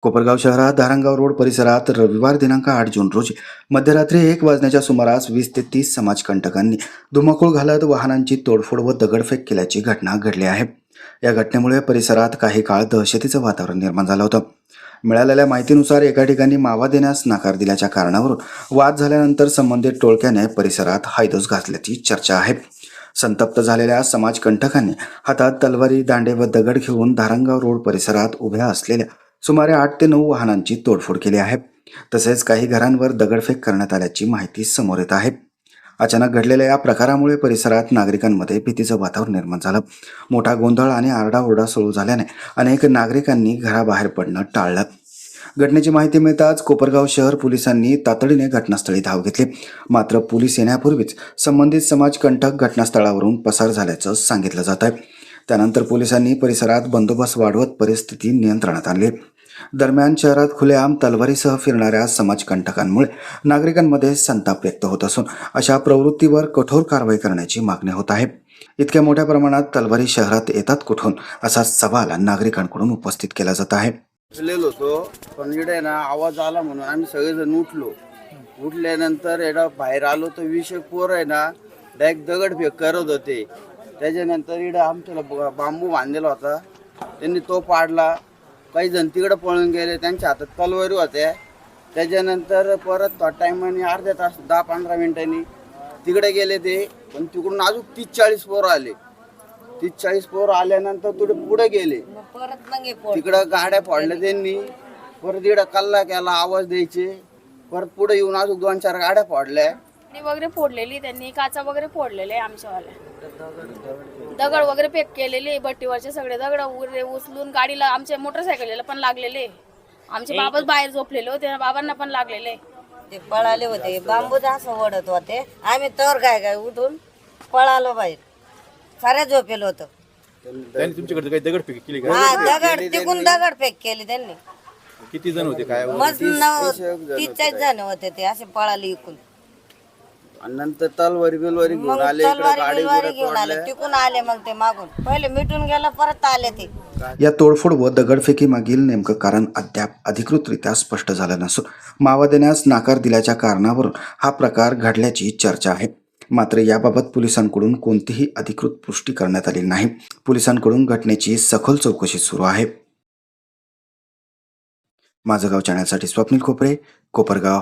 कोपरगाव शहरात धारणगाव रोड परिसरात रविवार दिनांक 8 जून रोजी मध्यरात्री 1 वाजण्याच्या सुमारास 20 ते 30 समाजकंटकांनी धुमाकूळ घालत वाहनांची तोडफोड व दगडफेक केल्याची घटना घडली आहे. या घटनेमुळे परिसरात काही काळ दहशतीचं वातावरण निर्माण झालं होतं. मिळालेल्या माहितीनुसार एका ठिकाणी मावा देण्यास नकार दिल्याच्या कारणावरून वाद झाल्यानंतर संबंधित टोळक्याने परिसरात हायदोस घातल्याची चर्चा आहे. संतप्त झालेल्या समाजकंटकांनी हातात तलवारी, दांडे व दगड घेऊन धारणगाव रोड परिसरात उभ्या असलेल्या सुमारे 8 ते 9 वाहनांची तोडफोड केली आहे. तसेच काही घरांवर दगडफेक करण्यात आल्याची माहिती समोर येत आहे. अचानक घडलेल्या या प्रकारामुळे परिसरात नागरिकांमध्ये भीतीचं वातावरण निर्माण झालं. मोठा गोंधळ आणि आरडाओरडा सुरू झाल्याने अनेक नागरिकांनी घराबाहेर पडणं टाळलं. घटनेची माहिती मिळताच कोपरगाव शहर पोलिसांनी तातडीने घटनास्थळी धाव घेतली. मात्र पोलीस येण्यापूर्वीच संबंधित समाजकंटक घटनास्थळावरून पसार झाल्याचं सांगितलं जात आहे. त्यानंतर पोलिसांनी परिसरात बंदोबस्त वाढवत परिस्थिती नियंत्रणात आणली. दरम्यान शहरात खुलेआम तलवारीसह फिरणाऱ्या समाजकंटकांमुळे नागरिकांमध्ये संताप व्यक्त होत असून अशा प्रवृत्तीवर कठोर कारवाई करण्याची मागणी होत आहे. इतक्या मोठ्या प्रमाणात तलवारी शहरात येतात कुठून, असा सवाल नागरिकांकडून उपस्थित केला जात आहे. होतो पण इकडे ना आवाज आला म्हणून आम्ही सगळेजण उठल्यानंतर एडा बाहेर आलो तर 20 पोर आहे ना डायरेक्ट दगडफेक करत होते. त्याच्यानंतर इकडे आमच्याला बांबू बांधलेला होता, त्यांनी तो पाडला. काही जण तिकडे पळून गेले, त्यांच्या हातात तलवारी होत्या. त्याच्यानंतर परत थोड्या टायमाने अर्ध्या तास 10-15 मिनिटांनी तिकडे गेले ते, पण तिकडून अजून 30-40 पोरं आले. 30-40 पोरं आल्यानंतर थोडे पुढे गेले, तिकडं गाड्या फोडल्या त्यांनी. परत इकडं कल्ला केला, आवाज द्यायचे. परत पुढे येऊन अजून 2-4 गाड्या फोडल्या वगैरे फोडलेली, त्यांनी काचा वगैरे फोडलेले, आमच्यावाल्या दगड वगैरे पेक केलेले, बट्टीवरचे सगळे दगड उचलून गाडीला, आमच्या मोटरसायकलीला पण लागलेले. आमचे बाबाच बाहेर झोपलेले होते, बाबांना पण लागलेले. ते पळाले होते, बांबूच असं ओढत होते. आम्ही तर काय उठून पळालो बाहेर, साऱ्या झोपेल होतं. त्यांनी तुमच्याकडे काही दगडफेक केली का? हा, दगड तिकून दगडफेक केली त्यांनी. किती जण होते काय? मस्त 30-40 जण होते ते, असे पळाले इकून. आणि नंतर तलवारी बिलवारी घेऊन मग आले, तलवारी घेऊन आले, तिकून आले. मग ते मागून पहिले मिटून गेलं, परत आले ते. या तोडफोड व दगडफेकी मागील नेमकं कारण अद्याप अधिकृतरित्या स्पष्ट झालं नसून मावा देण्यास नकार दिल्याच्या कारणावरून हा प्रकार घडल्याची चर्चा आहे. मात्र याबाबत पोलिसांकडून कोणतीही अधिकृत पुष्टी करण्यात आली नाही. पोलिसांकडून घटनेची सखोल चौकशी सुरू आहे. माझं गाव चॅनलसाठी स्वप्नील खोपरे, कोपरगाव.